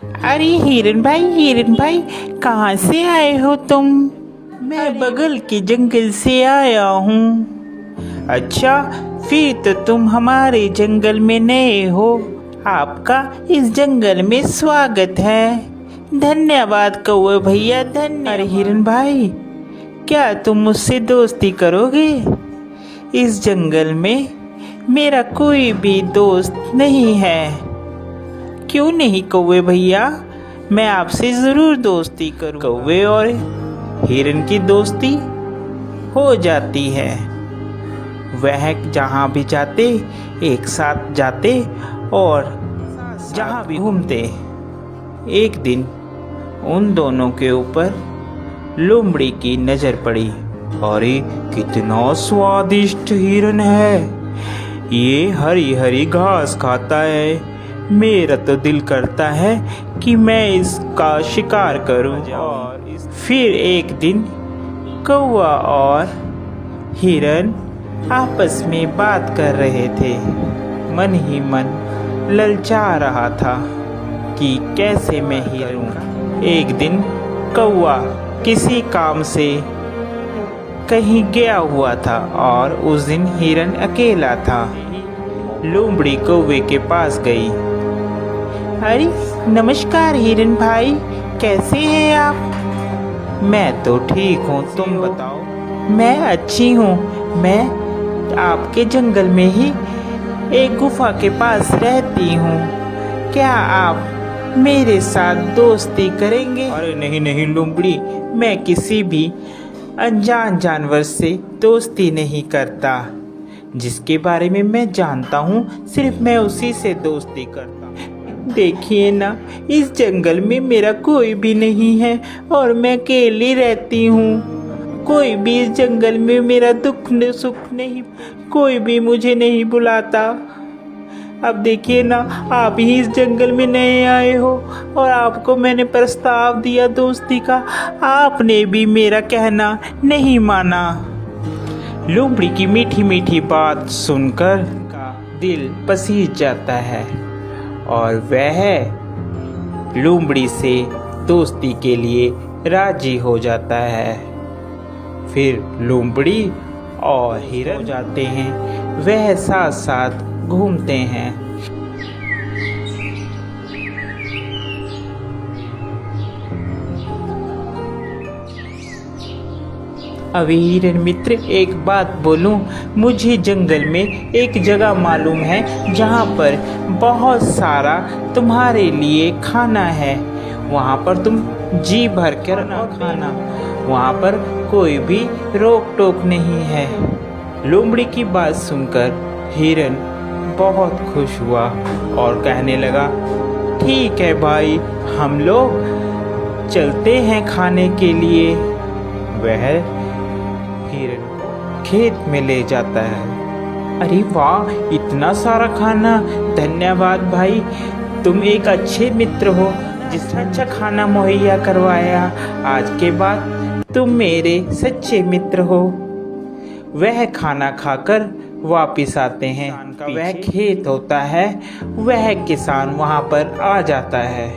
अरे हिरन भाई कहाँ से आए हो तुम? मैं बगल के जंगल से आया हूँ। अच्छा, फिर तो तुम हमारे जंगल में नए हो। आपका इस जंगल में स्वागत है। धन्यवाद कौवे भैया, धन्यवाद। अरे हिरन भाई, क्या तुम मुझसे दोस्ती करोगे? इस जंगल में मेरा कोई भी दोस्त नहीं है। क्यों नहीं कौवे भैया, मैं आपसे ज़रूर दोस्ती करूँ। कौवे और हिरन की दोस्ती हो जाती है। वह जहाँ भी जाते एक साथ जाते और जहाँ भी घूमते। एक दिन उन दोनों के ऊपर लोमड़ी की नज़र पड़ी। अरे कितना स्वादिष्ट हिरन है, ये हरी हरी घास खाता है। मेरा तो दिल करता है कि मैं इसका शिकार करूं। और फिर एक दिन कौवा और हिरन आपस में बात कर रहे थे। मन ही मन ललचा रहा था कि कैसे मैं हिरण। एक दिन कौवा किसी काम से कहीं गया हुआ था और उस दिन हिरन अकेला था। लोमड़ी कौवे के पास गई। अरे नमस्कार हिरन भाई, कैसे हैं आप? मैं तो ठीक हूँ, तुम बताओ। मैं अच्छी हूँ। मैं आपके जंगल में ही एक गुफा के पास रहती हूँ। क्या आप मेरे साथ दोस्ती करेंगे? अरे नहीं नहीं लोमड़ी, मैं किसी भी अनजान जानवर से दोस्ती नहीं करता। जिसके बारे में मैं जानता हूँ सिर्फ मैं उसी से दोस्ती करता हूँ। देखिए ना, इस जंगल में मेरा कोई भी नहीं है और मैं अकेली रहती हूँ। कोई भी इस जंगल में मेरा दुख न सुख नहीं, कोई भी मुझे नहीं बुलाता। अब देखिए ना, आप ही इस जंगल में नए आए हो और आपको मैंने प्रस्ताव दिया दोस्ती का, आपने भी मेरा कहना नहीं माना। लोमड़ी की मीठी मीठी बात सुनकर का दिल पसीज जाता है और वह लोमड़ी से दोस्ती के लिए राजी हो जाता है। फिर लोमड़ी और हिरन हो जाते हैं। वह साथ साथ घूमते हैं। अभी हिरन मित्र, एक बात बोलूं, मुझे जंगल में एक जगह मालूम है जहाँ पर बहुत सारा तुम्हारे लिए खाना है। वहाँ पर तुम जी भर कर खाना, वहाँ पर कोई भी रोक टोक नहीं है। लोमड़ी की बात सुनकर हिरन बहुत खुश हुआ और कहने लगा, ठीक है भाई, हम लोग चलते हैं खाने के लिए। वह हिरन खेत में ले जाता है। अरे वाह, इतना सारा खाना! धन्यवाद भाई, तुम एक अच्छे मित्र हो जिसने अच्छा खाना मुहैया करवाया। आज के बाद तुम मेरे सच्चे मित्र हो। वह खाना खाकर वापिस आते हैं। वह खेत होता है, वह किसान वहाँ पर आ जाता है।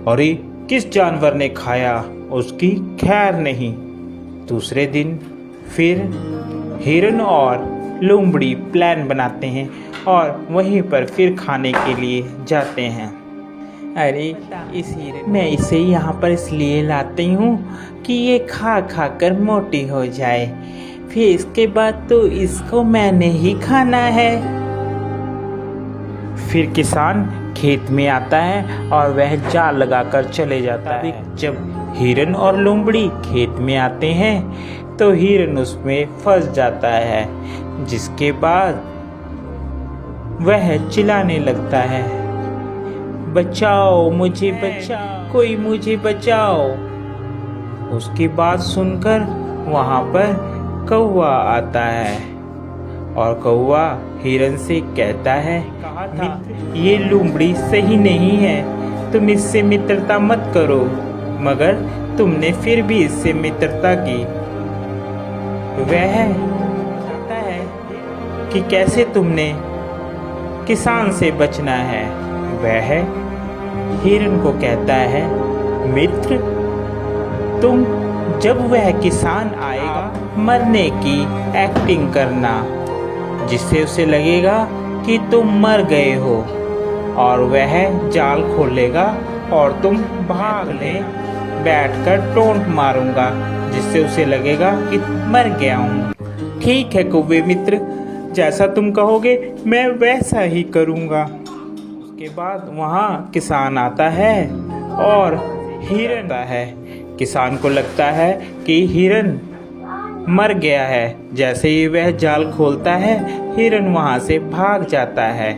अरे किस जानवर ने खाया, उसकी खैर नहीं। दूसरे दिन फिर हिरन और लोमड़ी प्लान बनाते हैं और वहीं पर फिर खाने के लिए जाते हैं। अरे मैं इसे यहाँ पर इसलिए लाती हूँ कि ये खा खा कर मोटी हो जाए, फिर इसके बाद तो इसको मैंने ही खाना है। फिर किसान खेत में आता है और वह जाल लगाकर चले जाता है। जब हिरन और लोमड़ी खेत में आते हैं तो हिरन उसमें फंस जाता है, जिसके बाद वह चिल्लाने लगता है, बचाओ मुझे, बचाओ, कोई मुझे बचाओ। उसकी बात सुनकर वहाँ पर कौवा आता है और कौवा हिरन से कहता है, ये लोमड़ी सही नहीं है, तुम इससे मित्रता मत करो। मगर तुमने फिर भी इससे मित्रता की। वह कहता है कि कैसे तुमने किसान से बचना है। वह हिरन को कहता है, मित्र तुम जब वह किसान आएगा मरने की एक्टिंग करना, जिससे उसे लगेगा कि तुम मर गए हो, और वह जाल खोलेगा और तुम भाग ले बैठकर टोंट मारूंगा, जिससे उसे लगेगा कि मर गया हूँ। ठीक है कौवे मित्र, जैसा तुम कहोगे मैं वैसा ही करूँगा। उसके बाद वहाँ किसान आता है और हिरन आता है। किसान को लगता है कि हिरन मर गया है। जैसे ही वह जाल खोलता है, हिरन वहाँ से भाग जाता है।